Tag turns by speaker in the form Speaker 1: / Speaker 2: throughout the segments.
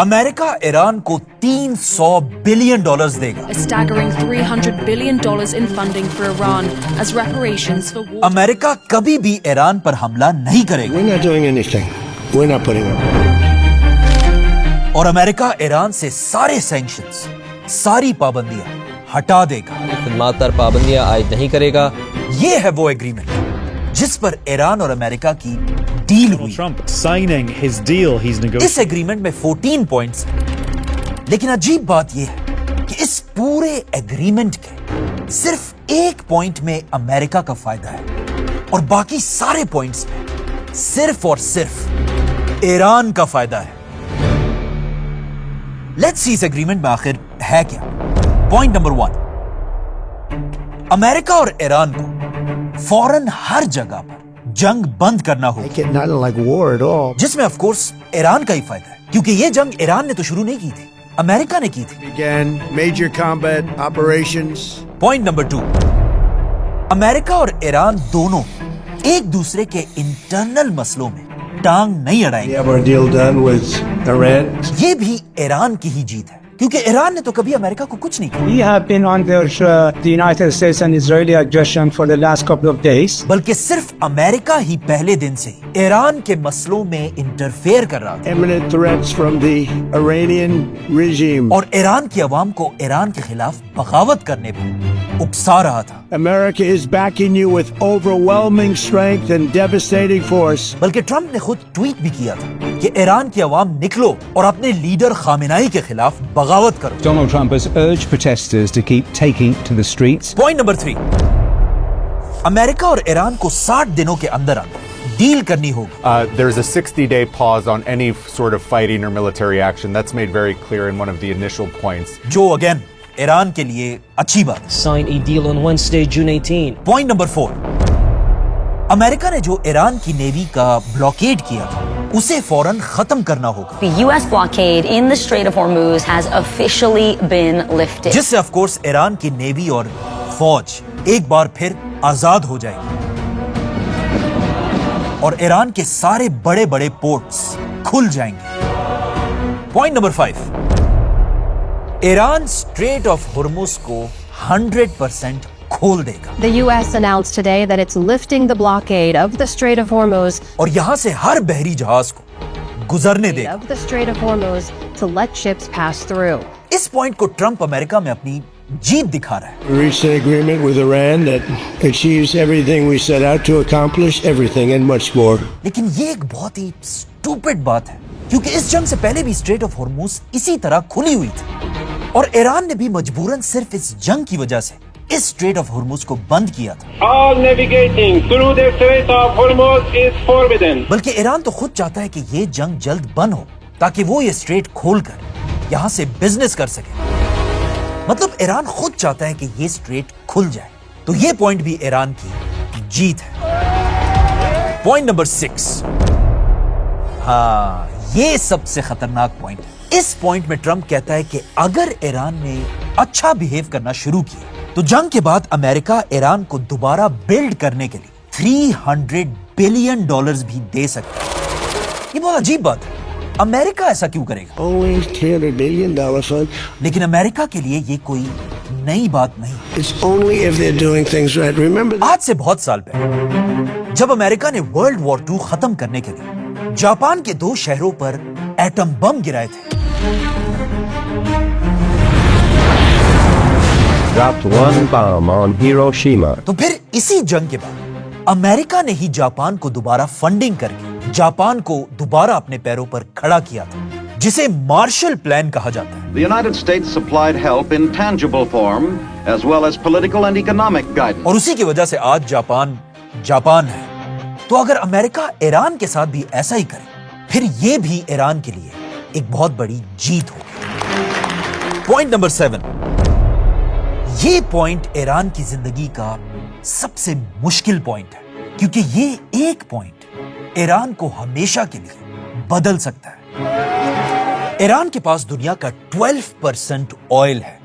Speaker 1: America Iran को $300 billion देगा.
Speaker 2: A staggering $300 billion in funding for Iran as reparations for war.
Speaker 1: America कभी भी Iran पर हमला नहीं करेगा.
Speaker 3: We're not doing anything. We're not putting up.
Speaker 1: और अमेरिका ईरान से सारे सैंक्शंस, सारी पाबंदियां हटा देगा.
Speaker 4: खिदमत पर पाबंदियां आयद नहीं करेगा.
Speaker 1: ये है वो एग्रीमेंट जिस पर ईरान और अमेरिका की डील हुई.
Speaker 5: Trump signing his deal he's negotiating.
Speaker 1: इस एग्रीमेंट में 14 पॉइंट्स, लेकिन अजीब बात यह है कि इस पूरे एग्रीमेंट के सिर्फ एक पॉइंट में अमेरिका का फायदा है और बाकी सारे पॉइंट्स में सिर्फ और सिर्फ ईरान का फायदा है. लेट्स सी इस एग्रीमेंट में आखिर है क्या. पॉइंट नंबर 1, अमेरिका और ईरान को फौरन हर जगह पर जंग बंद करना होगा,
Speaker 3: Make it not like war at all.
Speaker 1: जिसमें ऑफ कोर्स ईरान का ही फायदा है, क्योंकि ये जंग ईरान ने तो शुरू नहीं की थी, अमेरिका ने की थी.
Speaker 3: Began major combat operations.
Speaker 1: Point number 2, America और ईरान दोनों एक दूसरे के इंटरनल मसलों में टांग नहीं
Speaker 3: We
Speaker 1: अड़ाएंगे.
Speaker 3: have our deal done with Iran.
Speaker 1: ये भी ईरान की ही जीत है, क्योंकि ईरान ने तो कभी अमेरिका को कुछ नहीं किया,
Speaker 6: We have been under the United States and Israeli aggression for the last couple of days.
Speaker 1: बल्कि सिर्फ अमेरिका ही पहले दिन से ईरान के मसलों में इंटरफेयर कर रहा था
Speaker 3: Imminent threats from the Iranian regime.
Speaker 1: और ईरान की आवाम को ईरान के खिलाफ बगावत करने पर उकसा रहा था.
Speaker 3: America is backing you with overwhelming strength and devastating force.
Speaker 1: बल्कि ट्रंप ने खुद ट्वीट भी किया था कि ईरान की आवाम निकलो और अपने लीडर खामेनाई के खिलाफ बगावत करो.
Speaker 7: Donald Trump has urged protesters to keep taking to the streets.
Speaker 1: Point number 3, America और ईरान को 60 दिनों के अंदर डील करनी होगी.
Speaker 8: There's a 60-day pause on any sort of fighting or military action. That's made very clear in one of the initial points.
Speaker 1: जो again Iran के लिए अच्छी बात.
Speaker 4: Sign a deal on Wednesday, June 18.
Speaker 1: Point number 4, America ने जो Iran की navy का blockade किया था उसे फौरन खत्म करना होगा,
Speaker 9: The U.S. blockade in the Strait of Hormuz has officially been lifted.
Speaker 1: जिससे ऑफ कोर्स ईरान की नेवी और फौज एक बार फिर आजाद हो जाएगी और ईरान के सारे बड़े बड़े पोर्ट्स खुल जाएंगे. Point number 5, Iran strait of Hormuz को 100% खोल देगा
Speaker 10: The U.S. announced today that it's lifting the blockade of the Strait of Hormuz
Speaker 1: और यहां से हर बहरी जहाज को गुजरने देगा.
Speaker 10: to let ships pass through.
Speaker 1: इस पॉइंट को ट्रंप अमेरिका में अपनी जीत दिखा रहा है.
Speaker 3: We reached an agreement with Iran that achieves everything we set out to accomplish, everything and much more.
Speaker 1: लेकिन ये एक बहुत ही स्टूपिड बात है, क्योंकि इस जंग से पहले भी स्ट्रेट ऑफ हुर्मुज इसी तरह खुली हुई थी और ईरान ने भी मजबूरन सिर्फ इस जंग की वजह से इस स्ट्रेट ऑफ हुर्मुज को बंद किया था.
Speaker 11: All navigating through the Strait of Hormuz is forbidden.
Speaker 1: बल्कि ईरान तो खुद चाहता है कि ये जंग जल्द बंद हो ताकि वो ये स्ट्रेट खोलकर यहां से बिजनेस कर सके. मतलब ईरान खुद चाहता है कि ये स्ट्रेट खुल जाए. तो ये पॉइंट भी ईरान की जीत है. पॉइंट नंबर 6, हाँ ये सबसे खतरनाक पॉइंट है. इस पॉइंट में ट्रंप कहता है कि अगर ईरान ने अच्छा बिहेव करना शुरू किया तो जंग के बाद अमेरिका ईरान को दोबारा बिल्ड करने के लिए $300 बिलियन भी दे सकता है. ये बहुत अजीब बात है. अमेरिका ऐसा क्यों करेगा?
Speaker 3: Only $300 billion fund.
Speaker 1: लेकिन अमेरिका के लिए ये कोई नई बात नहीं.
Speaker 3: It's only if they're doing things right. Remember that.
Speaker 1: आज से बहुत साल पहले जब अमेरिका ने वर्ल्ड वॉर 2 खत्म करने के लिए जापान के 2 शहरों पर एटम बम गिराए थे.
Speaker 12: Dropped one bomb on Hiroshima.
Speaker 1: तो फिर इसी जंग के बाद अमेरिका ने ही जापान को दोबारा फंडिंग करके जापान को दोबारा अपने पैरों पर खड़ा किया था, जिसे मार्शल प्लान कहा जाता है.
Speaker 13: The United States supplied help in tangible form as well as political and economic guidance.
Speaker 1: और उसी की वजह से आज जापान है. तो अगर अमेरिका ईरान के साथ भी ऐसा ही करे फिर ये भी ईरान के लिए एक बहुत बड़ी जीत होगी. पॉइंट नंबर 7, ये पॉइंट ईरान की जिंदगी का सबसे मुश्किल पॉइंट है, क्योंकि ये एक पॉइंट ईरान को हमेशा के लिए बदल सकता है. ईरान के पास दुनिया का 12% ऑयल है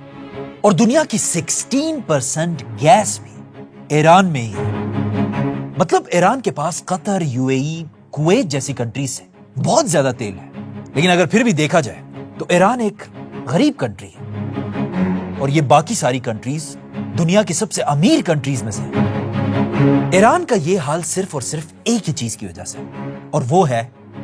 Speaker 1: और दुनिया की 16% गैस भी ईरान में ही है. मतलब ईरान के पास कतर, यूएई, कुवैत जैसी कंट्री से बहुत ज्यादा तेल है. लेकिन अगर फिर भी देखा जाए तो ईरान एक गरीब कंट्री है और ये बाकी सारी कंट्रीज दुनिया की सबसे अमीर कंट्रीज में से है। ईरान का ये हाल सिर्फ और सिर्फ एक ही चीज की वजह से और वो है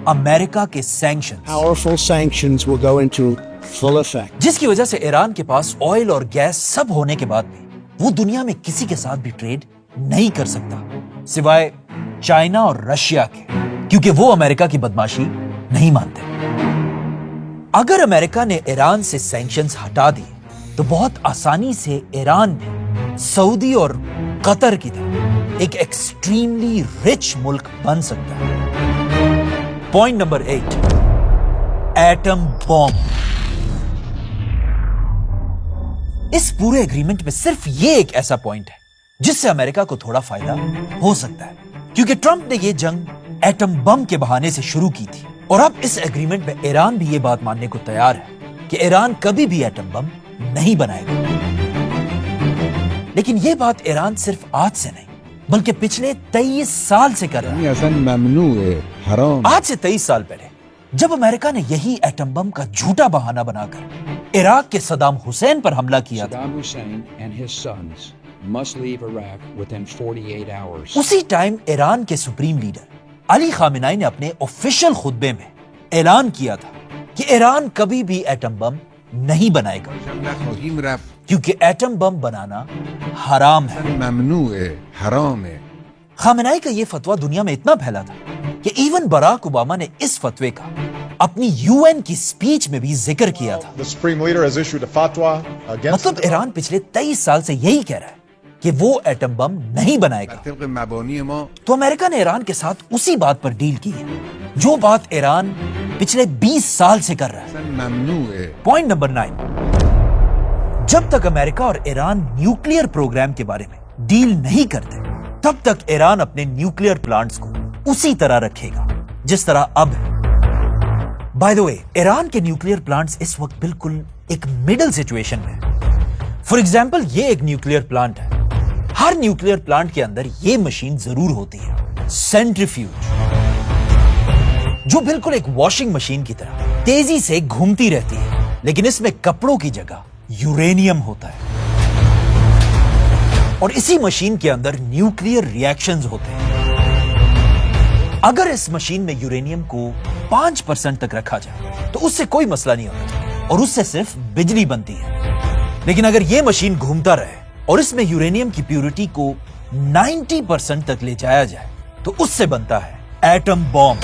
Speaker 1: अमेरिका के sanctions.
Speaker 3: Powerful sanctions will go into full effect.
Speaker 1: जिसकी वजह से ईरान के पास ऑयल और गैस सब होने के बाद भी वो दुनिया में किसी के साथ भी ट्रेड नहीं कर सकता सिवाय चाइना और रशिया के, क्योंकि वो अमेरिका की बदमाशी नहीं मानते। अगर अमेरिका ने ईरान से सैंक्शंस हटा दिए तो बहुत आसानी से ईरान भी सऊदी और कतर की तरह एक एक्सट्रीमली रिच मुल्क बन सकता है। Point number 8, atom bomb. इस पूरे एग्रीमेंट में सिर्फ ये एक ऐसा पॉइंट है जिससे अमेरिका को थोड़ा फायदा हो सकता है, क्योंकि ट्रंप ने ये जंग एटम बम के बहाने से शुरू की थी और अब इस एग्रीमेंट में ईरान भी ये बात मानने को तैयार है कि ईरान कभी भी एटम बम नहीं बनाएगा। लेकिन ये बात ईरान सिर्फ आज से नहीं बल्कि पिछले 23 साल से कर रहा है। आज से 23 साल पहले जब अमेरिका ने यही एटम बम का झूठा बहाना बनाकर इराक के सद्दाम हुसैन पर हमला किया था, उसी टाइम ईरान के सुप्रीम लीडर अली खामेनी ने अपने ऑफिशियल खुतबे में ऐलान किया था कि ईरान कभी भी एटम बम नहीं बनाएगा, क्योंकि एटम बम बनाना हराम है। खामेनी का यह फतवा दुनिया में इतना फैला था कि इवन बराक ओबामा ने इस फतवे का अपनी यूएन की स्पीच में भी जिक्र किया था। मतलब ईरान पिछले 23 साल से यही कह रहा है कि वो एटम बम नहीं बनाएगा। तो अमेरिका ने ईरान के साथ उसी बात पर डील की है जो बात ईरान पिछले 20 साल से कर रहा है। पॉइंट नंबर 9, जब तक अमेरिका और ईरान न्यूक्लियर प्रोग्राम के बारे में डील नहीं करते तब तक ईरान अपने न्यूक्लियर प्लांट्स को उसी तरह रखेगा जिस तरह अब है। बाय द वे, ईरान के न्यूक्लियर प्लांट्स इस वक्त बिल्कुल एक मिडिल सिचुएशन में है। फॉर एग्जाम्पल, ये एक न्यूक्लियर प्लांट है। हर न्यूक्लियर प्लांट के अंदर ये मशीन जरूर होती है, सेंट्रीफ्यूज, जो बिल्कुल एक वॉशिंग मशीन की तरह तेजी से घूमती रहती है, लेकिन इसमें कपड़ों की जगह यूरेनियम होता है और इसी मशीन के अंदर न्यूक्लियर रिएक्शंस होते हैं। अगर इस मशीन में यूरेनियम को 5% तक रखा जाए तो उससे कोई मसला नहीं होता और उससे सिर्फ बिजली बनती है। लेकिन अगर यह मशीन घूमता रहे और इसमें यूरेनियम की प्यूरिटी को 90% तक ले जाया जाए तो उससे बनता है एटम बॉम्ब।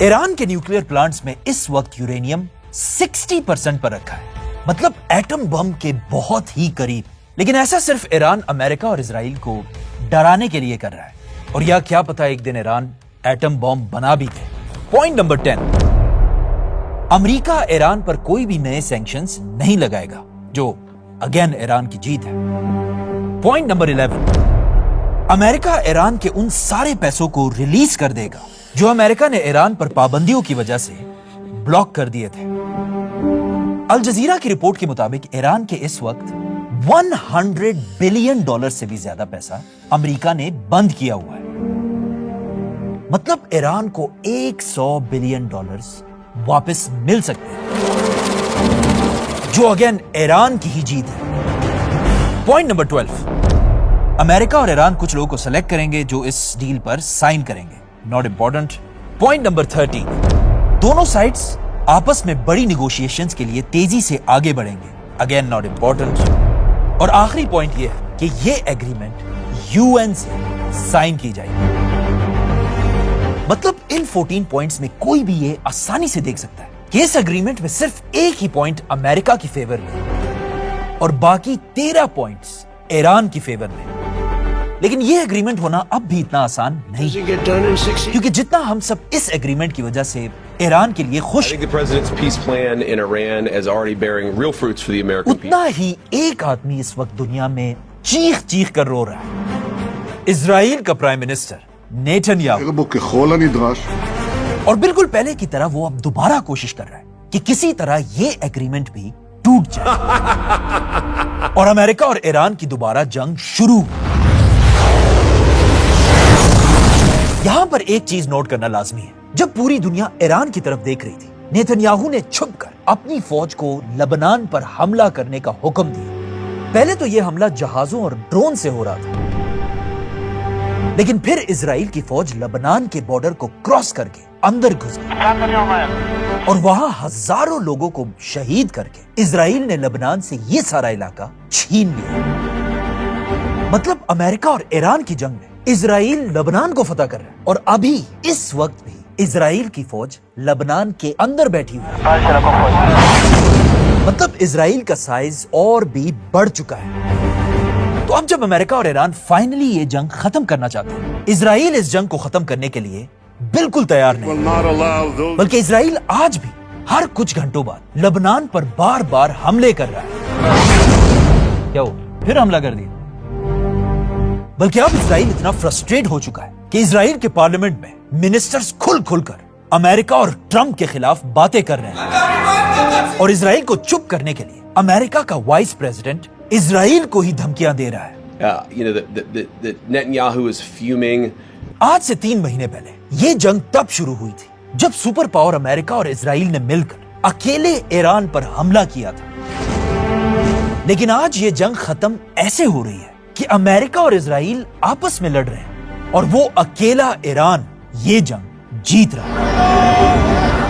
Speaker 1: ईरान के न्यूक्लियर प्लांट्स में इस वक्त यूरेनियम 60% पर रखा है, मतलब एटम बम के बहुत ही करीब। लेकिन ऐसा सिर्फ ईरान, अमेरिका और इजराइल को डराने के लिए कर रहा है, और या क्या पता एक दिन ईरान एटम बम बना भी दे। पॉइंट नंबर 10, अमेरिका ईरान पर कोई भी नए सैंक्शंस नहीं लगाएगा, जो अगेन ईरान की जीत है। पॉइंट नंबर 11, अमेरिका ईरान के उन सारे पैसों को रिलीज कर देगा जो अमेरिका ने ईरान पर पाबंदियों की वजह से ब्लॉक कर दिए थे। अल जजीरा की रिपोर्ट के मुताबिक ईरान के इस वक्त $100 बिलियन से भी ज्यादा पैसा अमेरिका ने बंद किया हुआ है। मतलब ईरान को $100 बिलियन वापस मिल सकते हैं, जो अगेन ईरान की ही जीत है। पॉइंट नंबर 12, अमेरिका और ईरान कुछ लोगों को सेलेक्ट करेंगे जो इस डील पर साइन करेंगे, नॉट इंपॉर्टेंट। पॉइंट नंबर 13, दोनों साइड्स आपस में बड़ी निगोशिएशंस के लिए तेजी से आगे बढ़ेंगे, अगेन नॉट इंपॉर्टेंट। और आखिरी पॉइंट यह है कि यह एग्रीमेंट यूएन से साइन की जाएगी। मतलब इन 14 पॉइंट्स में कोई भी ये आसानी से देख सकता है कि इस एग्रीमेंट में सिर्फ एक ही पॉइंट अमेरिका की फेवर में और बाकी 13 पॉइंट्स ईरान की फेवर में। लेकिन यह एग्रीमेंट होना अब भी इतना आसान नहीं, क्योंकि जितना हम सब इस एग्रीमेंट की वजह से ईरान के लिए खुश, उतना ही एक आदमी इस वक्त दुनिया में चीख चीख कर रो रहा है, इजराइल का प्राइम मिनिस्टर नेतन्याहू। और बिल्कुल पहले की तरह वो अब दोबारा कोशिश कर रहा है कि किसी तरह ये एग्रीमेंट भी टूट जाए और अमेरिका और ईरान की दोबारा जंग शुरू। یہاں پر ایک چیز نوٹ کرنا لازمی ہے. جب پوری دنیا ایران کی طرف دیکھ رہی تھی, نیتنیاہو نے چھپ کر اپنی فوج کو لبنان پر حملہ کرنے کا حکم دیا. پہلے تو یہ حملہ جہازوں اور ڈرون سے ہو رہا تھا, لیکن پھر اسرائیل کی فوج لبنان کے بارڈر کو کراس کر کے اندر گھس گئی اور وہاں ہزاروں لوگوں کو شہید کر کے اسرائیل نے لبنان سے یہ سارا علاقہ چھین لیا. مطلب امریکہ اور ایران کی جنگ میں اسرائیل لبنان کو فتح کر رہا ہے, اور ابھی اس وقت بھی اسرائیل کی فوج لبنان کے اندر بیٹھی ہوئی ہے. مطلب اسرائیل کا سائز اور بھی بڑھ چکا ہے. تو اب جب امریکہ اور ایران فائنلی یہ جنگ ختم کرنا چاہتے ہیں, اسرائیل اس جنگ کو ختم کرنے کے لیے بالکل تیار نہیں, بلکہ اسرائیل آج بھی ہر کچھ گھنٹوں بعد لبنان پر بار بار حملے کر رہا ہے. کیا ہو پھر حملہ کر دیا؟ بلکہ اب اسرائیل اتنا فرسٹریٹ ہو چکا ہے کہ اسرائیل کے پارلیمنٹ میں منسٹرز کھل کھل کر امریکہ اور ٹرمپ کے خلاف باتیں کر رہے ہیں, اور اسرائیل کو چپ کرنے کے لیے امریکہ کا وائس پریزیڈنٹ اسرائیل کو ہی دھمکیاں دے رہا ہے.
Speaker 11: Netanyahu is fuming.
Speaker 1: آج سے 3 مہینے پہلے یہ جنگ تب شروع ہوئی تھی جب سپر پاور امریکہ اور اسرائیل نے مل کر اکیلے ایران پر حملہ کیا تھا. لیکن آج یہ جنگ ختم ایسے ہو رہی ہے کہ امریکہ اور اسرائیل آپس میں لڑ رہے ہیں اور وہ اکیلا ایران یہ جنگ جیت رہا ہے.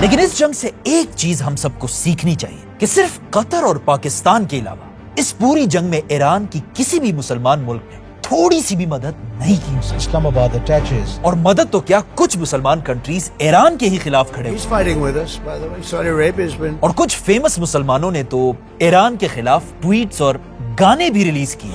Speaker 1: لیکن اس جنگ سے ایک چیز ہم سب کو سیکھنی چاہیے کہ صرف قطر اور پاکستان کے علاوہ اس پوری جنگ میں ایران کی کسی بھی مسلمان ملک نے تھوڑی سی بھی مدد نہیں کی.
Speaker 3: Islam about attaches.
Speaker 1: اور مدد تو کیا, کچھ مسلمان کنٹریز ایران کے ہی خلاف کھڑے
Speaker 3: He's
Speaker 1: ہوئے,
Speaker 3: fighting with us, by the way. Saudi Arabia's been.
Speaker 1: اور کچھ فیمس مسلمانوں نے تو ایران کے خلاف ٹویٹس اور گانے بھی ریلیز کیے.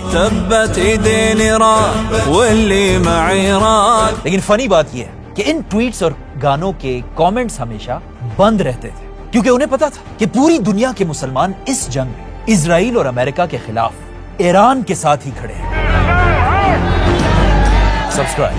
Speaker 1: لیکن فنی بات یہ ہے کہ ان ٹویٹس اور گانوں کے کامنٹس ہمیشہ بند رہتے تھے, کیونکہ انہیں پتا تھا کہ پوری دنیا کے مسلمان اس جنگ میں اسرائیل اور امریکہ کے خلاف ایران کے ساتھ ہی کھڑے ہیں. سبسکرائب.